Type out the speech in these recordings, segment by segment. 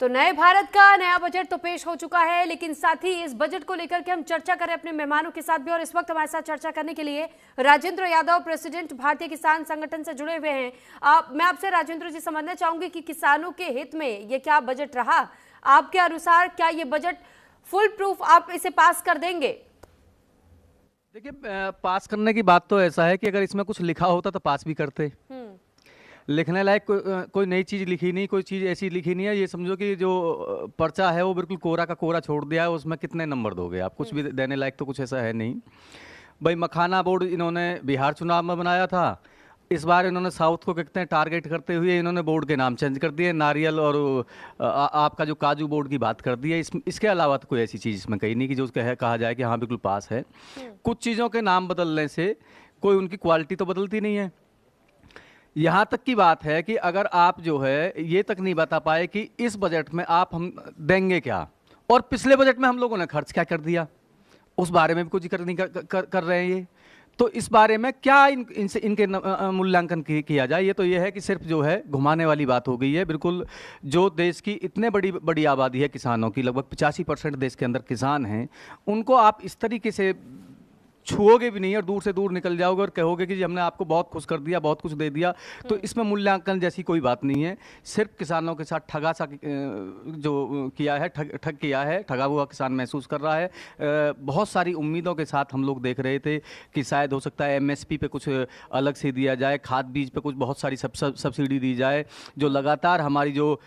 तो नए भारत का नया बजट तो पेश हो चुका है, लेकिन साथ ही इस बजट को लेकर के हम चर्चा करें अपने मेहमानों के साथ भी। और इस वक्त हमारे साथ चर्चा करने के लिए राजेंद्र यादव, प्रेसिडेंट भारतीय किसान संगठन से जुड़े हुए हैं। मैं आपसे राजेंद्र जी समझना चाहूंगी कि किसानों के हित में ये क्या बजट रहा आपके अनुसार? क्या ये बजट फुल प्रूफ आप इसे पास कर देंगे? देखिए, पास करने की बात तो ऐसा है कि अगर इसमें कुछ लिखा होता तो पास भी करते। लिखने लायक कोई नई चीज़ लिखी नहीं, कोई चीज़ ऐसी लिखी नहीं है। ये समझो कि जो पर्चा है वो बिल्कुल कोरा का कोरा छोड़ दिया है। उसमें कितने नंबर दोगे आप? कुछ भी देने लायक तो कुछ ऐसा है नहीं भाई। मखाना बोर्ड इन्होंने बिहार चुनाव में बनाया था। इस बार इन्होंने साउथ को कहते हैं टारगेट करते हुए इन्होंने बोर्ड के नाम चेंज कर दिए। नारियल और आपका जो काजू बोर्ड की बात कर दी है। इसके अलावा तो कोई ऐसी चीज़ इसमें कही नहीं कि जो कहा जाए कि हाँ बिल्कुल पास है। कुछ चीज़ों के नाम बदलने से कोई उनकी क्वालिटी तो बदलती नहीं है। यहाँ तक की बात है कि अगर आप जो है ये तक नहीं बता पाए कि इस बजट में आप हम देंगे क्या, और पिछले बजट में हम लोगों ने खर्च क्या कर दिया, उस बारे में भी कुछ जिक्र नहीं कर रहे हैं ये। तो इस बारे में क्या इनके मूल्यांकन किया जाए? ये तो ये है कि सिर्फ जो है घुमाने वाली बात हो गई है। बिल्कुल जो देश की इतने बड़ी आबादी है किसानों की, लगभग 85% देश के अंदर किसान हैं, उनको आप इस तरीके से छुओगे भी नहीं और दूर से दूर निकल जाओगे और कहोगे कि जी हमने आपको बहुत खुश कर दिया, बहुत कुछ दे दिया। तो इसमें मूल्यांकन जैसी कोई बात नहीं है। सिर्फ किसानों के साथ ठगा सा जो किया है, ठग किया है, ठगा हुआ किसान महसूस कर रहा है। बहुत सारी उम्मीदों के साथ हम लोग देख रहे थे कि शायद हो सकता है MSP पे कुछ अलग से दिया जाए, खाद बीज पे कुछ बहुत सारी सब्सिडी दी जाए, जो लगातार हमारी जो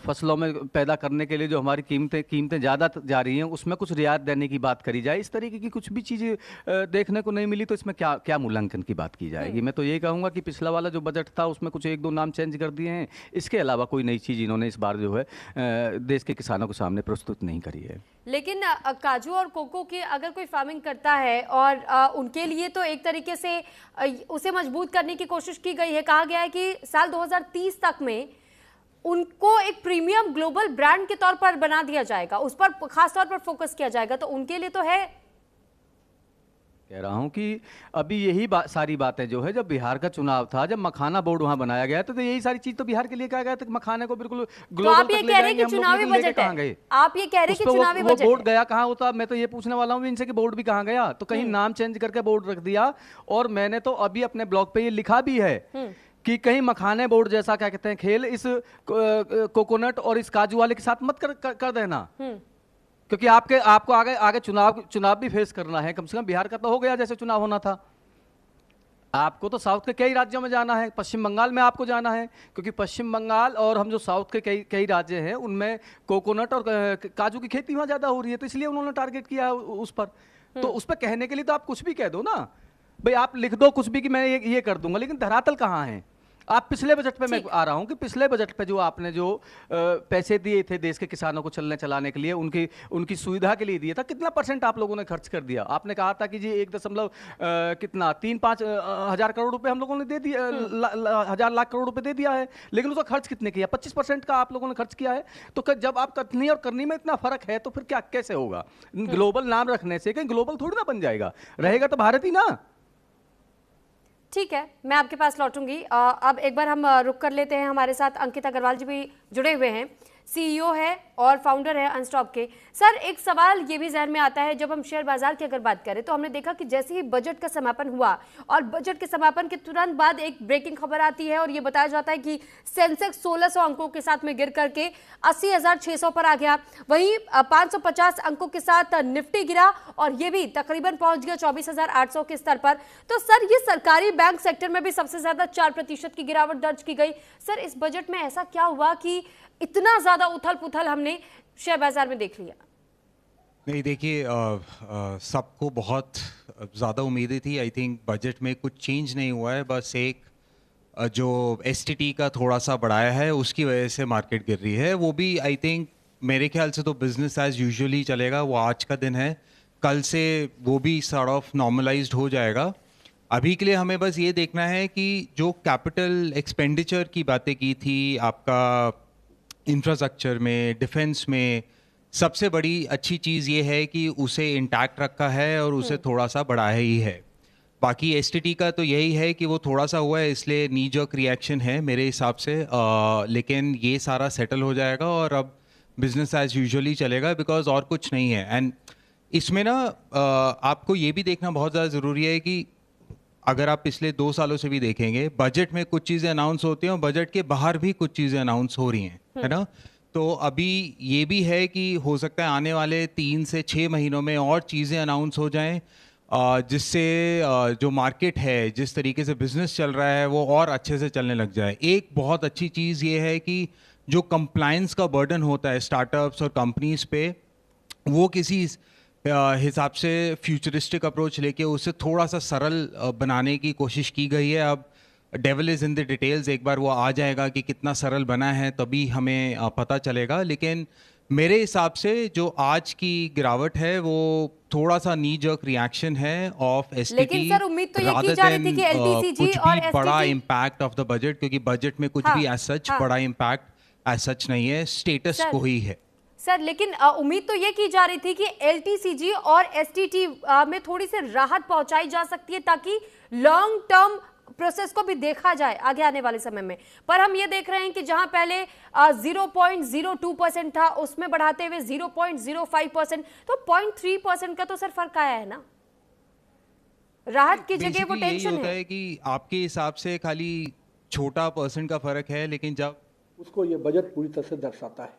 फसलों में पैदा करने के लिए जो हमारी कीमतें ज़्यादा जा रही हैं उसमें कुछ रियायत देने की बात करी जाए। इस तरीके की कुछ भी चीज़ें देखने को नहीं मिली। तो इसमें क्या मूल्यांकन की बात की जाएगी? मैं तो यही कहूंगा कि पिछला वाला जो बजट था उसमें कुछ एक दो नाम चेंज कर दिए हैं। इसके अलावा कोई नई चीज़ इन्होंने इस बार जो है देश के किसानों के सामने प्रस्तुत नहीं करी है। लेकिन काजू और कोको की अगर कोई फार्मिंग करता है और उनके लिए तो एक तरीके से उसे मजबूत करने की कोशिश की गई है। कहा गया है कि साल 2030 तक में उनको एक प्रीमियम ग्लोबल ब्रांड के तौर पर बना दिया जाएगा, उस पर खास तौर पर फोकस किया जाएगा। तो उनके लिए तो है, कह रहा हूं कि अभी यही सारी बातें जो है, जब बिहार का चुनाव था, जब मखाना बोर्ड वहां बनाया गया तो यही सारी चीज तो बिहार के लिए कहा गया था कि मखाने को बिल्कुल ग्लोबल तक ले जाएंगे हम लोग। लेकिन लेके कहां गए? आप ये कह रहे हैं कि चुनावी बजट बोर्ड गया कहां होता? मैं तो ये पूछने वाला हूं इनसे कि बोर्ड भी कहां गया? तो कहीं नाम चेंज करके बोर्ड रख दिया। और मैंने तो अभी अपने ब्लॉग पे ये लिखा भी है कि कहीं मखाने बोर्ड जैसा क्या कहते हैं खेल इस कोकोनट और इस काजू वाले के साथ मत कर देना। क्योंकि आपको आगे चुनाव भी फेस करना है। कम से कम बिहार का तो हो गया जैसे चुनाव होना था। आपको तो साउथ के कई राज्यों में जाना है, पश्चिम बंगाल में आपको जाना है, क्योंकि पश्चिम बंगाल और हम जो साउथ के कई राज्य हैं उनमें कोकोनट और काजू की खेती वहां ज्यादा हो रही है। तो इसलिए उन्होंने टारगेट किया है उस पर। तो उस पर कहने के लिए तो आप कुछ भी कह दो ना भाई, आप लिख दो कुछ भी कि मैं ये कर दूंगा, लेकिन धरातल कहाँ है? आप पिछले बजट पे मैं आ रहा हूं कि पिछले बजट पे जो आपने जो पैसे दिए थे देश के किसानों को चलाने के लिए, उनकी सुविधा के लिए दिया था, कितना % आप लोगों ने खर्च कर दिया? आपने कहा था कि जी 1.3-5 हजार करोड़ रुपए हम लोगों ने दे दिया, हजार लाख करोड़ रुपए दे दिया है। लेकिन उसका खर्च कितने किया? 25% का आप लोगों ने खर्च किया है। तो जब आप कथनी और करनी में इतना फर्क है तो फिर कैसे होगा? ग्लोबल नाम रखने से कहीं ग्लोबल थोड़ी ना बन जाएगा, रहेगा तो भारत ही ना। ठीक है, मैं आपके पास लौटूंगी। अब एक बार हम रुक कर लेते हैं। हमारे साथ अंकित अग्रवाल जी भी जुड़े हुए हैं, CEO है और फाउंडर है अनस्टॉप के। सर, एक सवाल ये भी जहन में आता है, जब हम शेयर बाजार की अगर बात करें तो हमने देखा कि जैसे ही बजट का समापन हुआ और बजट के समापन के तुरंत बाद एक ब्रेकिंग खबर आती है और ये बताया जाता है कि सेंसेक्स 1600 अंकों के साथ में गिर करके 80,600 पर आ गया। वहीं 550 अंकों के साथ निफ्टी गिरा और ये भी तकरीबन पहुंच गया 24,800 के स्तर पर। तो सर, ये सरकारी बैंक सेक्टर में भी सबसे ज्यादा 4% की गिरावट दर्ज की गई। सर, इस बजट में ऐसा क्या हुआ कि इतना ज्यादा उथल पुथल हमने शेयर बाजार में देख लिया? नहीं, देखिए, सबको बहुत ज़्यादा उम्मीदें थी। आई थिंक बजट में कुछ चेंज नहीं हुआ है, बस एक जो STT का थोड़ा सा बढ़ाया है उसकी वजह से मार्केट गिर रही है। वो भी आई थिंक मेरे ख्याल से तो बिजनेस एज यूजुअली चलेगा। वो आज का दिन है, कल से वो भी सॉर्ट ऑफ नॉर्मलाइज्ड हो जाएगा। अभी के लिए हमें बस ये देखना है कि जो कैपिटल एक्सपेंडिचर की बातें की थी आपका इंफ्रास्ट्रक्चर में, डिफेंस में, सबसे बड़ी अच्छी चीज़ ये है कि उसे इंटैक्ट रखा है और उसे थोड़ा सा बढ़ाया ही है। बाकी STT का तो यही है कि वो थोड़ा सा हुआ है, इसलिए नी जर्क रिएक्शन है मेरे हिसाब से। लेकिन ये सारा सेटल हो जाएगा और अब बिजनेस एज यूजुअली चलेगा, बिकॉज और कुछ नहीं है। एंड इसमें ना आपको ये भी देखना बहुत ज़्यादा ज़रूरी है कि अगर आप पिछले 2 सालों से भी देखेंगे, बजट में कुछ चीज़ें अनाउंस होती हैं और बजट के बाहर भी कुछ चीज़ें अनाउंस हो रही हैं, है ना। तो अभी ये भी है कि हो सकता है आने वाले 3 से 6 महीनों में और चीज़ें अनाउंस हो जाएं, जिससे जो मार्केट है, जिस तरीके से बिजनेस चल रहा है, वो और अच्छे से चलने लग जाए। एक बहुत अच्छी चीज़ ये है कि जो कंप्लायंस का बर्डन होता है स्टार्टअप्स और कंपनीज पे, वो किसी हिसाब से फ्यूचरिस्टिक अप्रोच लेके उसे थोड़ा सा सरल बनाने की कोशिश की गई है। अब devil is in the details, एक बार वो आ जाएगा कि कितना सरल बना है तभी हमें पता चलेगा। लेकिन मेरे हिसाब से जो आज की गिरावट है वो थोड़ा सा नी जर्क रिएक्शन है ऑफ एसटीटी, लेकिन सर उम्मीद तो ये की जा रही थी कि एलटीसीजी कुछ और भी बड़ा STT impact of the budget, क्योंकि बजट में कुछ हाँ, भी एज सच हाँ। बड़ा इम्पैक्ट एज सच नहीं है, स्टेटस सर, को ही है। सर लेकिन उम्मीद तो ये की जा रही थी कि एलटीसीजी और एसटीटी में थोड़ी सी राहत पहुंचाई जा सकती है ताकि लॉन्ग टर्म प्रोसेस को भी देखा जाए आगे आने वाले समय में। पर हम ये देख रहे हैं कि जहां पहले 0.02% था, उसमें बढ़ाते हुए 0.05%, तो 0.3% का तो सर फर्क आया है ना। राहत की जगह वो Basically यही टेंशन होता है। है कि आपके हिसाब से खाली छोटा परसेंट का फर्क है, लेकिन जब उसको ये बजट पूरी तरह से दर्शाता है।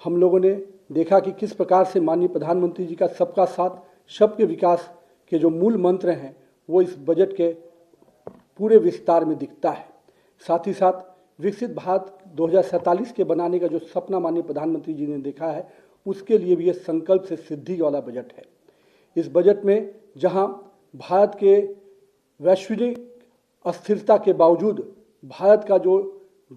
हम लोगों ने देखा कि किस प्रकार से माननीय प्रधानमंत्री जी का सबका साथ सबके विकास के जो मूल मंत्र हैं वो इस बजट के पूरे विस्तार में दिखता है। साथ ही साथ विकसित भारत 2047 के बनाने का जो सपना माननीय प्रधानमंत्री जी ने देखा है, उसके लिए भी ये संकल्प से सिद्धि वाला बजट है। इस बजट में जहां भारत के वैश्विक अस्थिरता के बावजूद भारत का जो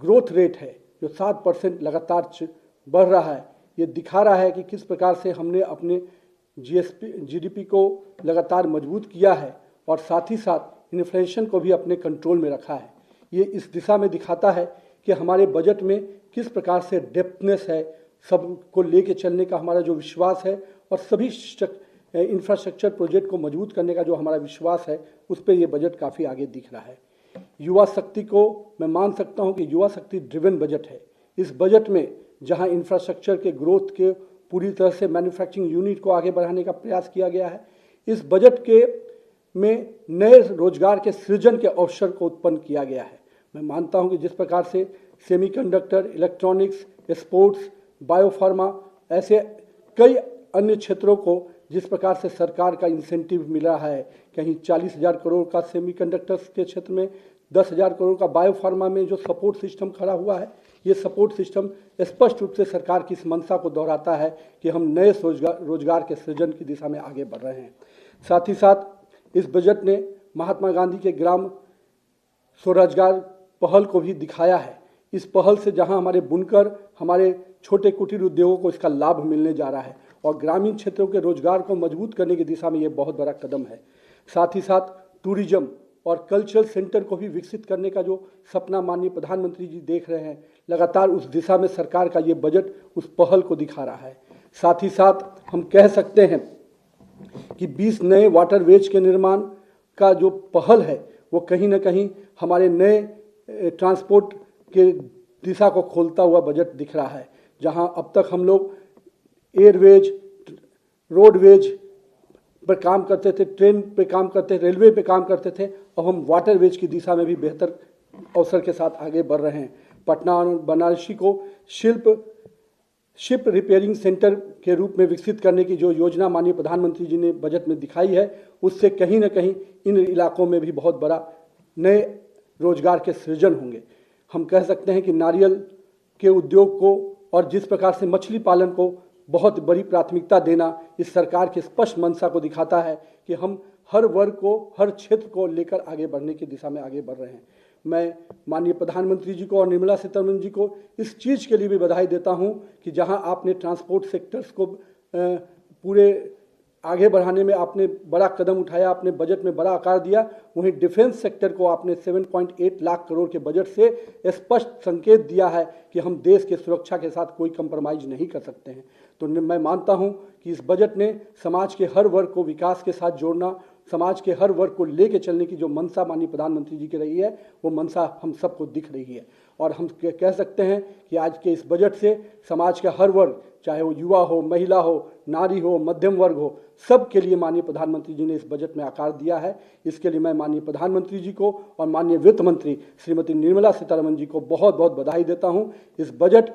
ग्रोथ रेट है, जो 7% लगातार बढ़ रहा है, ये दिखा रहा है कि किस प्रकार से हमने अपने जीडीपी को लगातार मजबूत किया है और साथ ही साथ इन्फ्लेशन को भी अपने कंट्रोल में रखा है। ये इस दिशा में दिखाता है कि हमारे बजट में किस प्रकार से डेप्थनेस है, सबको लेके चलने का हमारा जो विश्वास है और सभी इंफ्रास्ट्रक्चर प्रोजेक्ट को मजबूत करने का जो हमारा विश्वास है, उस पर ये बजट काफ़ी आगे दिख रहा है। युवा शक्ति को मैं मान सकता हूँ कि युवा शक्ति ड्रिवन बजट है। इस बजट में जहाँ इंफ्रास्ट्रक्चर के ग्रोथ के पूरी तरह से मैन्युफैक्चरिंग यूनिट को आगे बढ़ाने का प्रयास किया गया है, इस बजट के में नए रोजगार के सृजन के अवसर को उत्पन्न किया गया है। मैं मानता हूं कि जिस प्रकार से सेमीकंडक्टर, इलेक्ट्रॉनिक्स, स्पोर्ट्स, बायोफार्मा, ऐसे कई अन्य क्षेत्रों को जिस प्रकार से सरकार का इंसेंटिव मिल रहा है, कहीं 40,000 करोड़ का सेमीकंडक्टर्स के क्षेत्र में, 10,000 करोड़ का बायोफार्मा में जो सपोर्ट सिस्टम खड़ा हुआ है, ये सपोर्ट सिस्टम स्पष्ट रूप से सरकार की इस मंशा को दोहराता है कि हम नए रोजगार के सृजन की दिशा में आगे बढ़ रहे हैं। साथ ही साथ इस बजट ने महात्मा गांधी के ग्राम स्वरोजगार पहल को भी दिखाया है। इस पहल से जहां हमारे बुनकर, हमारे छोटे कुटीर उद्योगों को इसका लाभ मिलने जा रहा है और ग्रामीण क्षेत्रों के रोजगार को मजबूत करने की दिशा में ये बहुत बड़ा कदम है। साथ ही साथ टूरिज्म और कल्चरल सेंटर को भी विकसित करने का जो सपना माननीय प्रधानमंत्री जी देख रहे हैं, लगातार उस दिशा में सरकार का ये बजट उस पहल को दिखा रहा है। साथ ही साथ हम कह सकते हैं कि 20 नए वाटरवेज के निर्माण का जो पहल है वो कहीं ना कहीं हमारे नए ट्रांसपोर्ट के दिशा को खोलता हुआ बजट दिख रहा है। जहां अब तक हम लोग एयरवेज, रोडवेज पर काम करते थे, ट्रेन पे काम करते, रेलवे पे काम करते थे, अब हम वाटरवेज की दिशा में भी बेहतर अवसर के साथ आगे बढ़ रहे हैं। पटना और बनारसी को शिप रिपेयरिंग सेंटर के रूप में विकसित करने की जो योजना माननीय प्रधानमंत्री जी ने बजट में दिखाई है, उससे कहीं ना कहीं इन इलाकों में भी बहुत बड़ा नए रोजगार के सृजन होंगे। हम कह सकते हैं कि नारियल के उद्योग को और जिस प्रकार से मछली पालन को बहुत बड़ी प्राथमिकता देना इस सरकार की स्पष्ट मंशा को दिखाता है कि हम हर वर्ग को, हर क्षेत्र को लेकर आगे बढ़ने की दिशा में आगे बढ़ रहे हैं। मैं माननीय प्रधानमंत्री जी को और निर्मला सीतारमण जी को इस चीज़ के लिए भी बधाई देता हूं कि जहां आपने ट्रांसपोर्ट सेक्टर्स को पूरे आगे बढ़ाने में आपने बड़ा कदम उठाया, आपने बजट में बड़ा आकार दिया, वहीं डिफेंस सेक्टर को आपने 7.8 लाख करोड़ के बजट से स्पष्ट संकेत दिया है कि हम देश के सुरक्षा के साथ कोई कंप्रोमाइज नहीं कर सकते हैं। तो मैं मानता हूं कि इस बजट ने समाज के हर वर्ग को विकास के साथ जोड़ना, समाज के हर वर्ग को लेके चलने की जो मंशा माननीय प्रधानमंत्री जी की रही है, वो मंशा हम सबको दिख रही है। और हम कह सकते हैं कि आज के इस बजट से समाज का हर वर्ग, चाहे वो युवा हो, महिला हो, नारी हो, मध्यम वर्ग हो, सबके लिए माननीय प्रधानमंत्री जी ने इस बजट में आकार दिया है। इसके लिए मैं माननीय प्रधानमंत्री जी को और माननीय वित्त मंत्री श्रीमती निर्मला सीतारमण जी को बहुत बहुत बधाई देता हूं। इस बजट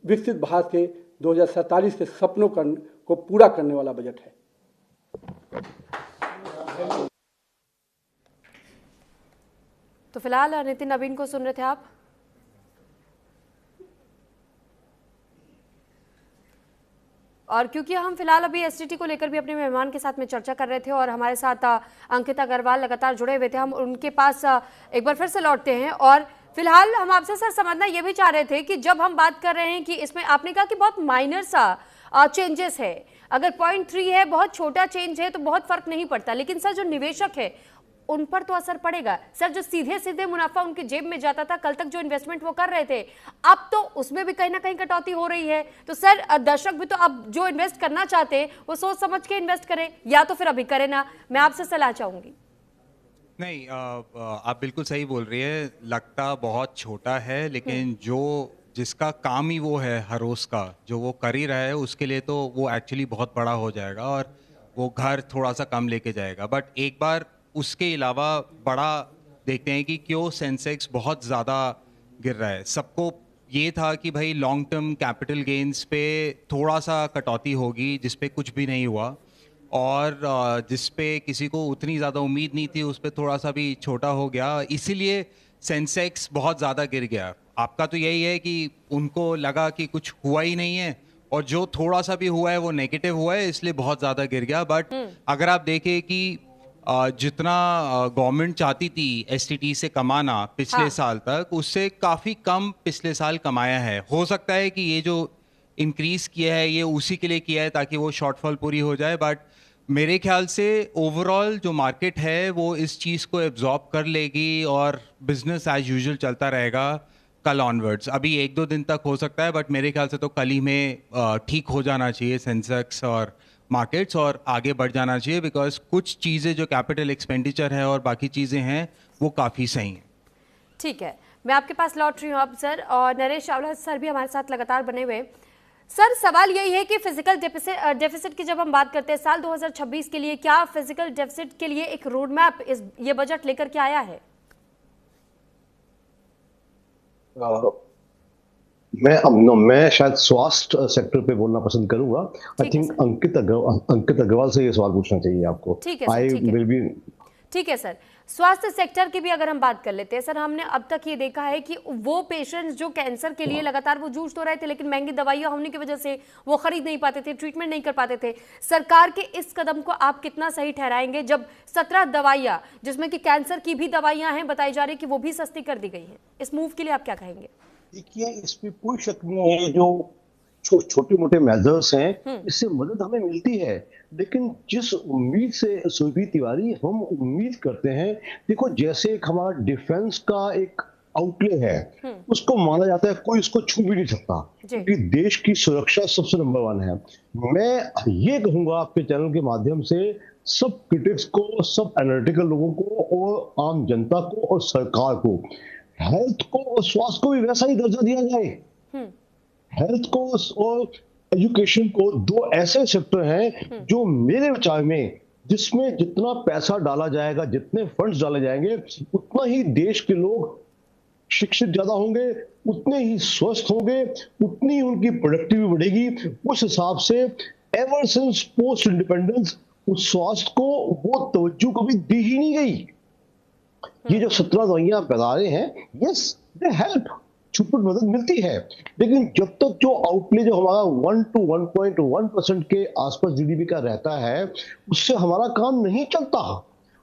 विकसित भारत के 2047 के सपनों को पूरा करने वाला बजट है। तो फिलहाल नितिन नवीन को सुन रहे थे आप। और क्योंकि हम फिलहाल अभी एसटीटी को लेकर भी अपने मेहमान के साथ में चर्चा कर रहे थे और हमारे साथ अंकित अग्रवाल लगातार जुड़े हुए थे, हम उनके पास एक बार फिर से लौटते हैं। और फिलहाल हम आपसे सर समझना ये भी चाह रहे थे कि जब हम बात कर रहे हैं कि इसमें आपने कहा कि बहुत माइनर सा चेंजेस है, अगर 0.3 है, बहुत छोटा चेंज है तो बहुत फर्क नहीं पड़ता, लेकिन सर जो निवेशक है उन पर तो असर पड़ेगा। सर जो सीधे सीधे मुनाफा उनकी जेब में जाता था, कल तक जो इन्वेस्टमेंट वो कर रहे थे, अब तो उसमें भी कहीं ना कहीं कटौती हो रही है। तो सर दर्शक भी तो अब जो इन्वेस्ट करना चाहते हैं वो सोच समझ के इन्वेस्ट करें, या तो फिर अभी करें ना। मैं आपसे सलाह चाहूंगी। नहीं, आप बिल्कुल सही बोल रही है। लगता बहुत छोटा है, लेकिन जो जिसका काम ही वो है हर रोज का, जो वो कर ही रहा है, उसके लिए तो वो एक्चुअली बहुत बड़ा हो जाएगा और वो घर थोड़ा सा कम लेके जाएगा। बट एक बार उसके अलावा बड़ा देखते हैं कि क्यों सेंसेक्स बहुत ज़्यादा गिर रहा है। सबको ये था कि भाई लॉन्ग टर्म कैपिटल गेन्स पे थोड़ा सा कटौती होगी, जिस पे कुछ भी नहीं हुआ, और जिस पे किसी को उतनी ज़्यादा उम्मीद नहीं थी उस पे थोड़ा सा भी छोटा हो गया, इसीलिए सेंसेक्स बहुत ज़्यादा गिर गया। आपका तो यही है कि उनको लगा कि कुछ हुआ ही नहीं है, और जो थोड़ा सा भी हुआ है वो नेगेटिव हुआ है, इसलिए बहुत ज़्यादा गिर गया। बट अगर आप देखें कि जितना गवर्नमेंट चाहती थी एसटीटी से कमाना पिछले साल तक, उससे काफ़ी कम पिछले साल कमाया है। हो सकता है कि ये जो इंक्रीज किया है ये उसी के लिए किया है ताकि वो शॉर्टफॉल पूरी हो जाए, बट मेरे ख्याल से ओवरऑल जो मार्केट है वो इस चीज़ को एब्जॉर्ब कर लेगी और बिजनेस एज यूजुअल चलता रहेगा कल ऑनवर्ड्स। अभी 1-2 दिन तक हो सकता है, बट मेरे ख्याल से तो कल ही में ठीक हो जाना चाहिए सेंसेक्स और मार्केट्स, और आगे बढ़ जाना चाहिए, बिकॉज कुछ चीज़ें जो कैपिटल एक्सपेंडिचर है और बाकी चीज़ें हैं वो काफ़ी सही हैं। ठीक है, मैं आपके पास लौट रही हूँ अब सर, और नरेश चावला सर भी हमारे साथ लगातार बने हुए। सर सवाल यही है कि फिजिकल डेफिसिट की जब हम बात करते हैं साल 2026 के लिए, क्या फिजिकल डेफिसिट के लिए एक रोड मैप ये बजट लेकर के आया है? मैं शायद स्वास्थ्य सेक्टर पे बोलना पसंद करूंगा। आई थिंक अंकित अग्रवाल से ये सवाल पूछना चाहिए आपको। ठीक है सर, ठीक है सर। स्वास्थ्य सेक्टर की भी अगर हम बात कर लेते हैं सर, हमने अब तक ये देखा है कि वो पेशेंट्स जो कैंसर के लिए लगातार वो जूझ तो रहे थे, लेकिन महंगी दवाइयां होने की वजह से वो खरीद नहीं पाते थे, ट्रीटमेंट नहीं कर पाते थे। सरकार के इस कदम को आप कितना सही ठहराएंगे, जब 17 दवाइयां जिसमें कि कैंसर की भी दवाइयां हैं बताई जा रही कि वो भी सस्ती कर दी गई हैं, इस मूव के लिए आप क्या कहेंगे? देखिए, इसमें कोई शक नहीं है, जो छोटे मोटे मेजर्स हैं इससे मदद हमें मिलती है, लेकिन जिस उम्मीद से सुरभि तिवारी हम उम्मीद करते हैं, देखो जैसे एक हमारा डिफेंस का एक आउटले है, उसको माना जाता है कोई उसको छू भी नहीं सकता, क्योंकि देश की सुरक्षा सबसे नंबर 1 है। मैं ये कहूंगा आपके चैनल के माध्यम से सब क्रिटिक्स को, सब एनालिटिकल लोगों को और आम जनता को और सरकार को, हेल्थ को और स्वास्थ्य को भी वैसा ही दर्जा दिया जाए। हेल्थ को और एजुकेशन को 2 ऐसे सेक्टर हैं जो मेरे विचार में, जिसमें जितना पैसा डाला जाएगा, जितने फंड्स डाले जाएंगे, उतना ही देश के लोग शिक्षित ज्यादा होंगे, उतने ही स्वस्थ होंगे, उतनी ही उनकी प्रोडक्टिविटी बढ़ेगी। उस हिसाब से एवर सिंस पोस्ट इंडिपेंडेंस उस स्वास्थ्य को वो तवज्जो कभी दी ही नहीं गई। ये जो 17 दवाइयां बता रहे हैं, यस दे हेल्प, छुपट मदद मिलती है, लेकिन जब तक जो आउटले जो हमारा 1 to 1.1% के आसपास जीडीपी का रहता है, उससे हमारा काम नहीं चलता।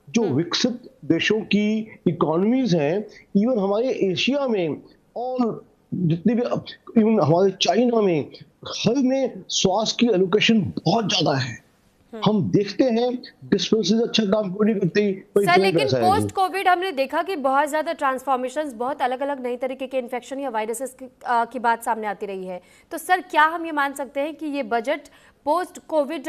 जो विकसित देशों की इकोनॉमीज हैं, इवन हमारे एशिया में और जितने भी, इवन हमारे चाइना में, हर में स्वास्थ्य की एलोकेशन बहुत ज्यादा है। हम देखते हैं डिस्पेंसरीज अच्छा काम क्यों नहीं करती सर, लेकिन पोस्ट कोविड हमने देखा कि बहुत ज्यादा ट्रांसफॉर्मेशंस, बहुत अलग अलग नई तरीके के इन्फेक्शन या वायरसेस की बात सामने आती रही है। तो सर क्या हम ये मान सकते हैं कि ये बजट पोस्ट कोविड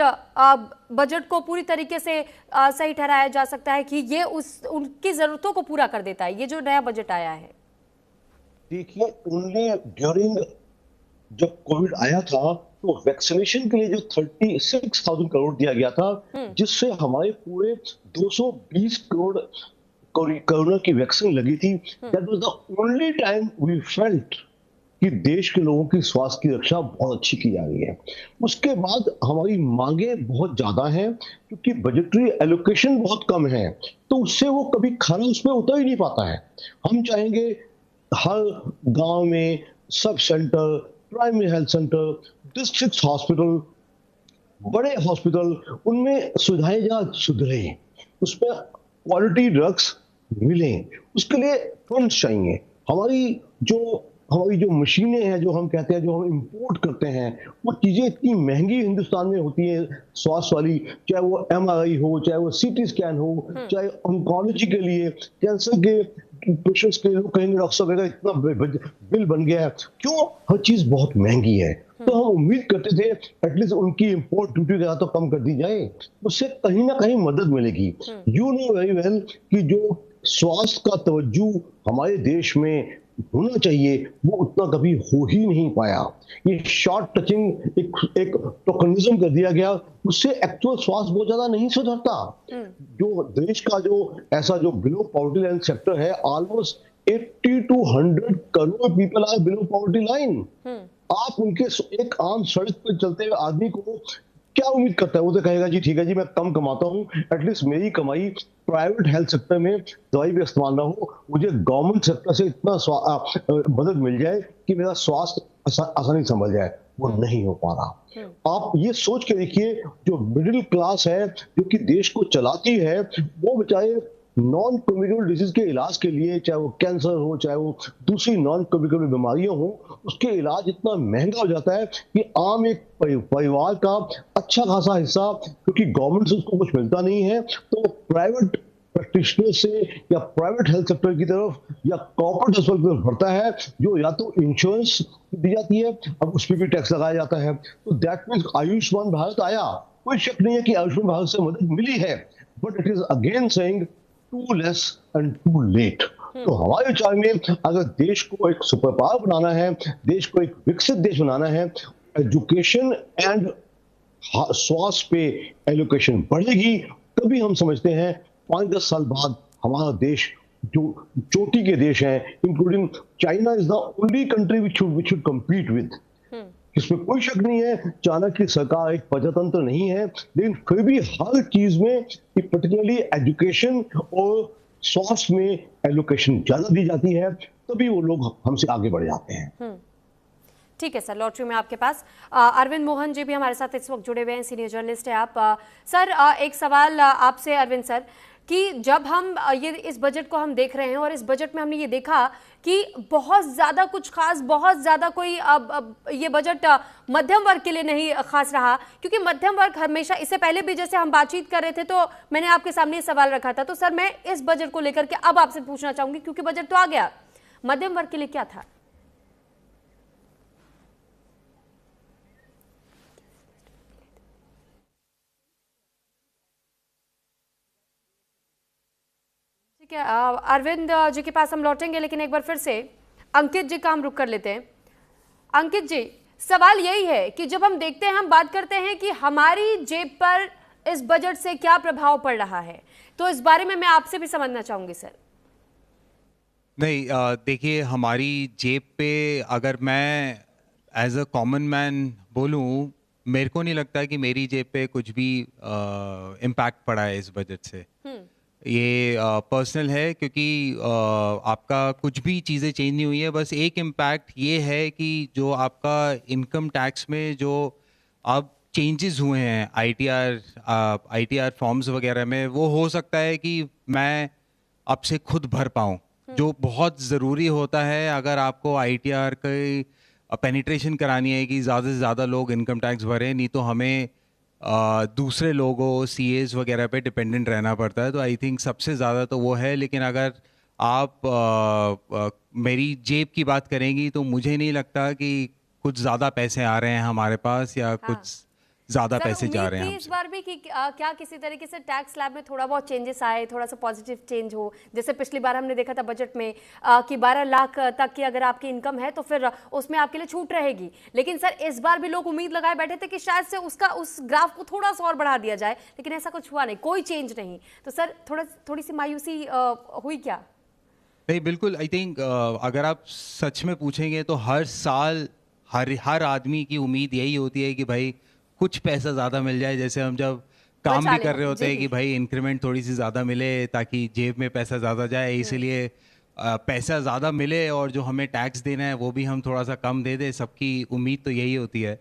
बजट को पूरी तरीके से सही ठहराया जा सकता है कि ये उनकी जरूरतों को पूरा कर देता है, ये जो नया बजट आया है? देखिए, ओनली ड्यूरिंग जब कोविड आया था तो वैक्सीनेशन के लिए जो 36,000 करोड़ दिया गया था, जिससे हमारे पूरे 220 करोड़ कोरोना की वैक्सीन लगी थी। That was the only time we felt कि देश के लोगों की स्वास्थ्य की रक्षा बहुत अच्छी की जा रही है। उसके बाद हमारी मांगे बहुत ज्यादा हैं, क्योंकि बजटरी एलोकेशन बहुत कम है, तो उससे वो कभी खरा उसमें उतर ही नहीं पाता है। हम चाहेंगे हर गांव में sub centre, primary health centre, district hospital, बड़े हॉस्पिटल, उनमें सुविधाएं जहाँ सुधरे, उसमें क्वालिटी ड्रग्स मिले, उसके लिए फंड्स चाहिए। हमारी जो मशीनें हैं, जो हम कहते हैं, जो हम इंपोर्ट करते हैं, वो चीजें इतनी महंगी हिंदुस्तान में होती हैं स्वास्थ्य वाली, चाहे वो एमआरआई हो, चाहे वो सीटी स्कैन हो, चाहे ऑन्कोलॉजी के लिए, कैंसर के पेशेंट्स के लोग कहेंगे डॉक्टर साहब मेरा इतना बिल बन गया है। क्यों? हर चीज बहुत महंगी है। तो हम उम्मीद करते थे एटलीस्ट उनकी इंपोर्ट ड्यूटी का तो कम कर दी जाए, उससे कहीं ना कहीं मदद मिलेगी। यू नो वेरी वेल कि जो स्वास्थ्य का तवज्जो हमारे देश में होना चाहिए वो उतना कभी हो ही नहीं पाया। ये शॉर्ट टचिंग एक टोकनिज्म कर दिया गया, उससे एक्चुअल स्वास्थ्य बहुत ज्यादा नहीं सुधरता। जो देश का जो ऐसा जो बिलो पॉवर्टी लाइन सेक्टर है, almost 80 to 100 crore people are below poverty line. आप उनके एक आम सड़क पर चलते हुए आदमी को क्या उम्मीद करता है? वो तो कहेगा जी ठीक है जी, मैं कम कमाता हूँ, एटलीस्ट मेरी कमाई प्राइवेट हेल्थ सेक्टर में दवाई भी इस्तेमाल ना हो, मुझे गवर्नमेंट सेक्टर से इतना मदद मिल जाए कि मेरा स्वास्थ्य आसानी संभल जाए। वो नहीं हो पा रहा। आप ये सोच के देखिए, जो मिडिल क्लास है जो कि देश को चलाती है, वो बेचारे नॉन कम्युनिकेबल डिजीज के इलाज के लिए, चाहे वो कैंसर हो, चाहे वो दूसरी नॉन कम्युनिकेबल बीमारियां हो, उसके इलाज इतना महंगा हो जाता है कि आम एक परिवार का अच्छा खासा हिस्सा, क्योंकि गवर्नमेंट से उसको कुछ मिलता नहीं है, तो प्राइवेट प्रैक्टिशनर से या प्राइवेट हेल्थ सेक्टर की तरफ या कॉर्पोरेट हॉस्पिटल की तरफ बढ़ता है, जो या तो इंश्योरेंस दी जाती है, अब उस पर भी टैक्स लगाया जाता है। तो दैट मीन्स आयुष्मान भारत आया, कोई शक नहीं है कि आयुष्मान भारत से मदद मिली है, but it is again saying too less and too late. तो हमारे विचार में अगर देश को एक सुपर पावर बनाना है, देश को एक विकसित देश बनाना है, एजुकेशन एंड स्वास्थ्य पे एलोकेशन बढ़ेगी, तभी हम समझते हैं 5-10 साल बाद हमारा देश जो चोटी के देश हैं, including China is the only country which should compete with. इसमें कोई शक नहीं है, चाइना की सरकार एक प्रजातंत्र नहीं है, लेकिन फिर भी हर चीज में, पर्टिकुलरली एजुकेशन और स्वास्थ्य में एलोकेशन ज्यादा दी जाती है, तभी वो लोग हमसे आगे बढ़ जाते हैं। ठीक है सर, लॉटरी में आपके पास अरविंद मोहन जी भी हमारे साथ इस वक्त जुड़े हुए हैं, सीनियर जर्नलिस्ट है आप। सर एक सवाल आपसे अरविंद सर, कि जब हम ये इस बजट को हम देख रहे हैं और इस बजट में हमने ये देखा कि बहुत ज़्यादा कुछ खास, बहुत ज़्यादा कोई ये बजट मध्यम वर्ग के लिए नहीं खास रहा, क्योंकि मध्यम वर्ग हमेशा, इससे पहले भी जैसे हम बातचीत कर रहे थे तो मैंने आपके सामने ये सवाल रखा था, तो सर मैं इस बजट को लेकर के अब आपसे पूछना चाहूँगी, क्योंकि बजट तो आ गया, मध्यम वर्ग के लिए क्या था? ठीक है, अरविंद जी के पास हम लौटेंगे, लेकिन एक बार फिर से अंकित जी का हम रुख कर लेते हैं। अंकित जी, सवाल यही है कि जब हम देखते हैं, हम बात करते हैं कि हमारी जेब पर इस बजट से क्या प्रभाव पड़ रहा है, तो इस बारे में मैं आपसे भी समझना चाहूंगी सर। नहीं, देखिए, हमारी जेब पे अगर मैं एज अ कॉमन मैन बोलूं, मेरे को नहीं लगता कि मेरी जेब पे कुछ भी इम्पैक्ट पड़ा है इस बजट से। ये पर्सनल है, क्योंकि आपका कुछ भी चीज़ें चेंज नहीं हुई है। बस एक इम्पैक्ट ये है कि जो आपका इनकम टैक्स में जो अब चेंजेस हुए हैं आईटीआर फॉर्म्स वगैरह में, वो हो सकता है कि मैं अब से खुद भर पाऊँ, जो बहुत ज़रूरी होता है अगर आपको आईटीआर की पेनिट्रेशन करानी है कि ज़्यादा से ज़्यादा लोग इनकम टैक्स भरें, नहीं तो हमें दूसरे लोगों सीएस वगैरह पे डिपेंडेंट रहना पड़ता है। तो आई थिंक सबसे ज़्यादा तो वो है। लेकिन अगर आप मेरी जेब की बात करेंगी तो मुझे नहीं लगता कि कुछ ज़्यादा पैसे आ रहे हैं हमारे पास, या कुछ ज़्यादा सर, पैसे जा उम्मीद रहे हैं थी हमसे। इस बार भी कि क्या किसी तरीके से टैक्स स्लैब में थोड़ा बहुत चेंजेस आए, थोड़ा सा पॉजिटिव चेंज हो, जैसे पिछली बार हमने देखा था बजट में कि 12 लाख तक की अगर आपकी इनकम है तो फिर उसमें आपके लिए छूट रहेगी। लेकिन सर इस बार भी लोग उम्मीद लगाए बैठे थे कि शायद से उस ग्राफ को थोड़ा सा और बढ़ा दिया जाए, लेकिन ऐसा कुछ हुआ नहीं, कोई चेंज नहीं। तो सर थोड़ी सी मायूसी हुई क्या? नहीं, बिल्कुल। आई थिंक अगर आप सच में पूछेंगे तो हर साल हर आदमी की उम्मीद यही होती है कि भाई कुछ पैसा ज़्यादा मिल जाए। जैसे हम जब काम बचा भी ले कर हम, रहे होते हैं जी। कि भाई इंक्रीमेंट थोड़ी सी ज़्यादा मिले ताकि जेब में पैसा ज़्यादा जाए, इसलिए पैसा ज़्यादा मिले और जो हमें टैक्स देना है वो भी हम थोड़ा सा कम दे दें। सबकी उम्मीद तो यही होती है।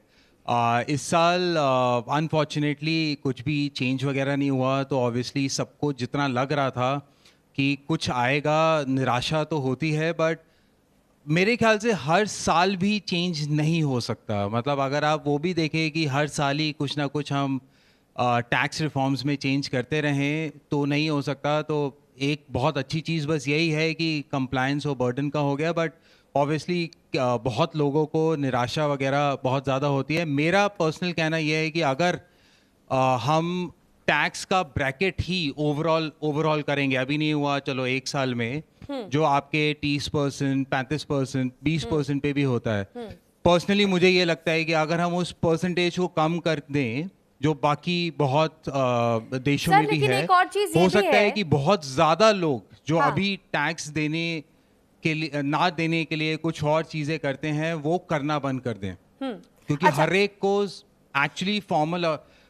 इस साल अनफॉर्चुनेटली कुछ भी चेंज वगैरह नहीं हुआ, तो ऑब्वियसली सबको जितना लग रहा था कि कुछ आएगा, निराशा तो होती है। बट मेरे ख्याल से हर साल भी चेंज नहीं हो सकता। मतलब अगर आप वो भी देखें कि हर साल ही कुछ ना कुछ हम टैक्स रिफॉर्म्स में चेंज करते रहें तो नहीं हो सकता। तो एक बहुत अच्छी चीज़ बस यही है कि कंप्लायंस और बर्डन का हो गया। बट ऑब्वियसली बहुत लोगों को निराशा वगैरह बहुत ज़्यादा होती है। मेरा पर्सनल कहना यह है कि अगर हम टैक्स का ब्रैकेट ही ओवरऑल करेंगे, अभी नहीं हुआ, चलो एक साल में जो आपके 30%, 35%, 20% पे भी होता है। पर्सनली मुझे ये लगता है कि अगर हम उस परसेंटेज को कम कर दें, जो बाकी बहुत देशों सर में भी लेकिन है, एक और चीज ये हो भी सकता है है। कि बहुत ज़्यादा लोग जो हाँ। अभी टैक्स देने के लिए ना देने के लिए कुछ और चीज़ें करते हैं वो करना बंद कर दें। क्योंकि अच्छा। हर एक को एक्चुअली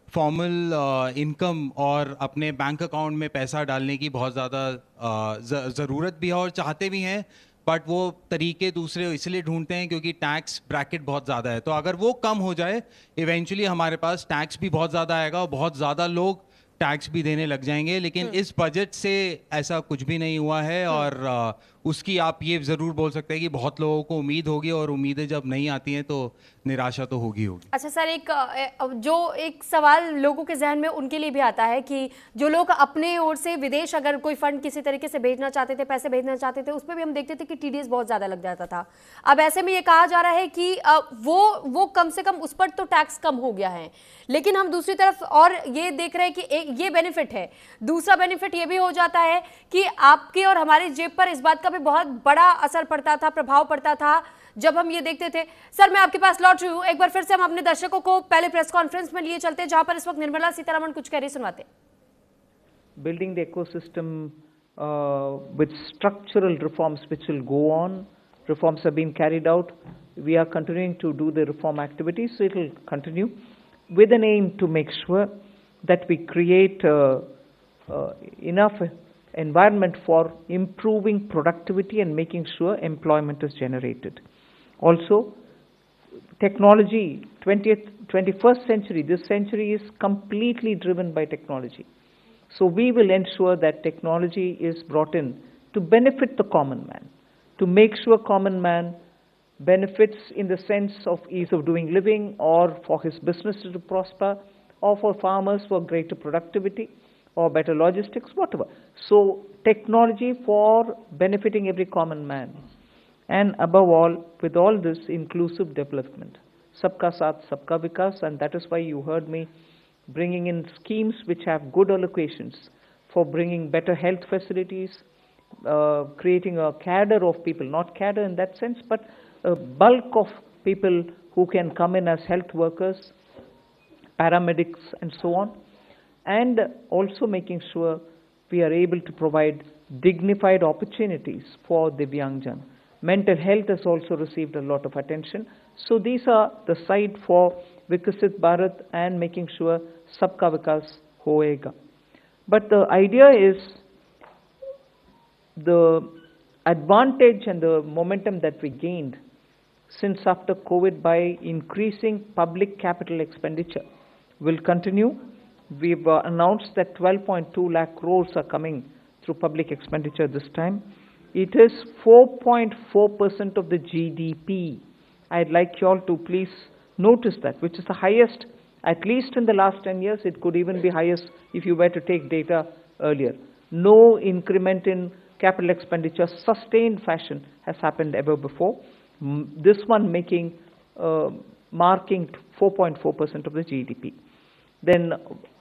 फॉर्मल इनकम और अपने बैंक अकाउंट में पैसा डालने की बहुत ज़्यादा ज़रूरत भी है और चाहते भी हैं। बट वो तरीके दूसरे इसलिए ढूंढते हैं क्योंकि टैक्स ब्रैकेट बहुत ज़्यादा है। तो अगर वो कम हो जाए, इवेंचुअली हमारे पास टैक्स भी बहुत ज़्यादा आएगा और बहुत ज़्यादा लोग टैक्स भी देने लग जाएंगे। लेकिन इस बजट से ऐसा कुछ भी नहीं हुआ है। और उसकी आप ये ज़रूर बोल सकते हैं कि बहुत लोगों को उम्मीद होगी, और उम्मीदें जब नहीं आती हैं तो निराशा तो होगी। अच्छा सर, जो एक सवाल लोगों के जहन में उनके लिए भी आता है कि जो लोग अपने ओर से विदेश अगर कोई फंड किसी तरीके से भेजना चाहते थे, पैसे भेजना चाहते थे, उसमें भी हम देखते थे कि टीडीएस बहुत ज्यादा लग जाता था। अब ऐसे में ये कहा जा रहा है कि वो कम से कम उस पर तो टैक्स कम हो गया है, लेकिन हम दूसरी तरफ और ये देख रहे हैं कि एक ये बेनिफिट है, दूसरा बेनिफिट ये भी हो जाता है कि आपके और हमारी जेब पर इस बात का भी बहुत बड़ा असर पड़ता था, प्रभाव पड़ता था जब हम ये देखते थे। सर मैं आपके पास लौट रही हूँ, एक बार फिर से हम अपने दर्शकों को पहले प्रेस कॉन्फ्रेंस में लिए चलते हैं जहां पर इस वक्त निर्मला सीतारमण कुछ कह रही, सुनवाते। Building the ecosystem with structural reforms which will go on. Reforms have been carried out. We are continuing to do the reform activities, so it will continue with an aim to make sure that we create enough environment for improving productivity and making sure employment is generated. Also, technology, 21st century, this century is completely driven by technology. So we will ensure that technology is brought in to benefit the common man, to make sure common man benefits in the sense of ease of doing living, or for his business to prosper, or for farmers for greater productivity, or better logistics, whatever. So technology for benefiting every common man. And above all, with all this, inclusive development. Sabka Saath, Sabka Vikas, and that is why you heard me bringing in schemes which have good allocations for bringing better health facilities, creating a cadre of people, not cadre in that sense, but a bulk of people who can come in as health workers, paramedics, and so on, and also making sure we are able to provide dignified opportunities for Divyangjan. Mental health has also received a lot of attention. So these are the side for Vikasit Bharat and making sure Sabka Vikas hoega. But the idea is the advantage and the momentum that we gained since after COVID by increasing public capital expenditure will continue. We've announced that 12.2 lakh crores are coming through public expenditure this time. It is 4.4% of the GDP. I'd like you all to please notice that, which is the highest, at least in the last 10 years. It could even be highest if you were to take data earlier. No increment in capital expenditure, sustained fashion, has happened ever before. This one marking 4.4% of the GDP. then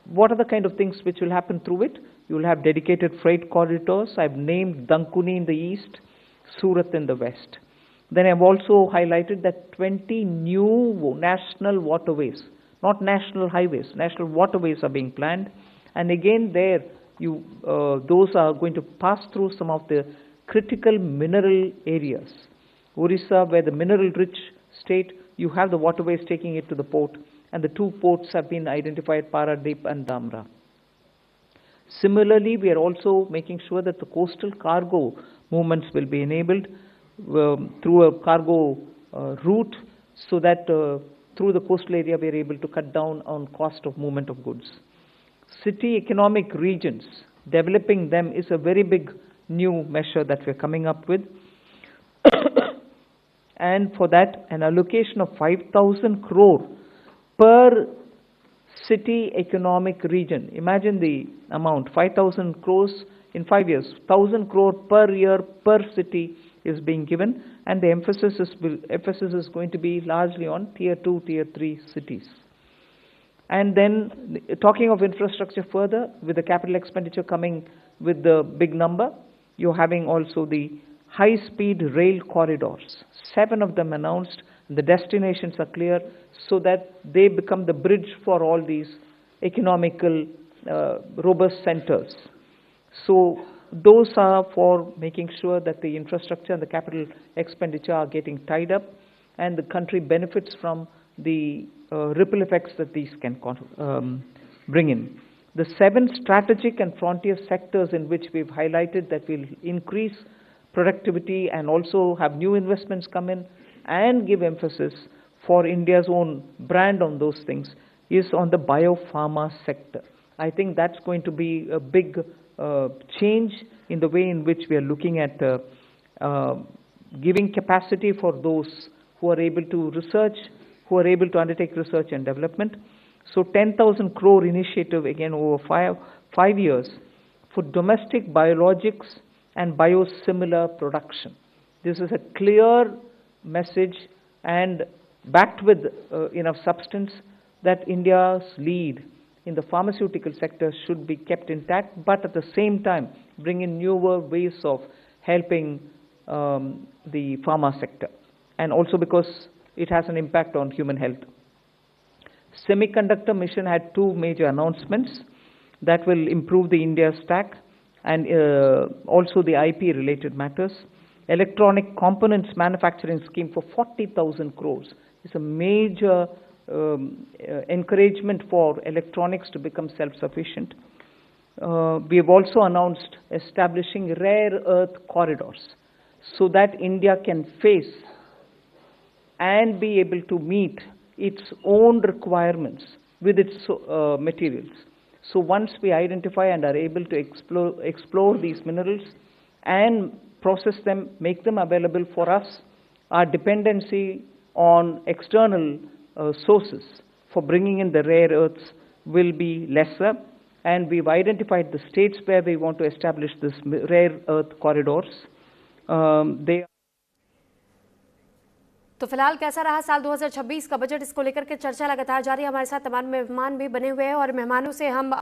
what are the kind of things which will happen through it? You will have dedicated freight corridors. I've named Dankuni in the east, Surat in the west. Then I've also highlighted that 20 new national waterways, not national highways, national waterways are being planned. And again there, those are going to pass through some of the critical mineral areas. Orissa, where the mineral-rich state, you have the waterways taking it to the port, and the two ports have been identified, Paradip and Dhamra. Similarly, we are also making sure that the coastal cargo movements will be enabled through a cargo route, so that through the coastal area we are able to cut down on cost of movement of goods. City economic regions, developing them is a very big new measure that we are coming up with. And for that, an allocation of 5,000 crore per city economic region. Imagine the amount, 5,000 crores in 5 years, 1,000 crore per year per city is being given, and the emphasis is going to be largely on tier 2, tier 3 cities. And then talking of infrastructure further, with the capital expenditure coming with the big number, you're having also the high-speed rail corridors. 7 of them announced, the destinations are clear, so that they become the bridge for all these economical robust centers. So those are for making sure that the infrastructure and the capital expenditure are getting tied up, and the country benefits from the ripple effects that these can bring in. The 7 strategic and frontier sectors in which we've highlighted that will increase productivity and also have new investments come in and give emphasis for India's own brand on those things is on the biopharma sector. I think that's going to be a big change in the way in which we are looking at giving capacity for those who are able to research, who are able to undertake research and development. So 10,000 crore initiative again over five years for domestic biologics and biosimilar production. This is a clear message and backed with enough substance that India's lead in the pharmaceutical sector should be kept intact, but at the same time bring in newer ways of helping the pharma sector, and also because it has an impact on human health. Semiconductor mission had 2 major announcements that will improve the India stack and also the IP related matters. Electronic components manufacturing scheme for 40,000 crores is a major encouragement for electronics to become self-sufficient. We have also announced establishing rare earth corridors so that India can face and be able to meet its own requirements with its materials. So once we identify and are able to explore these minerals and process them, make them available for us, our dependency on external sources for bringing in the rare earths will be lesser, and we've identified the states where we want to establish this rare earth corridors. तो फिलहाल कैसा रहा साल 2026 का budget, इसको लेकर के चर्चा लगातार जारी है। हमारे साथ तमाम मेहमान भी बने हुए हैं और मेहमानों से हम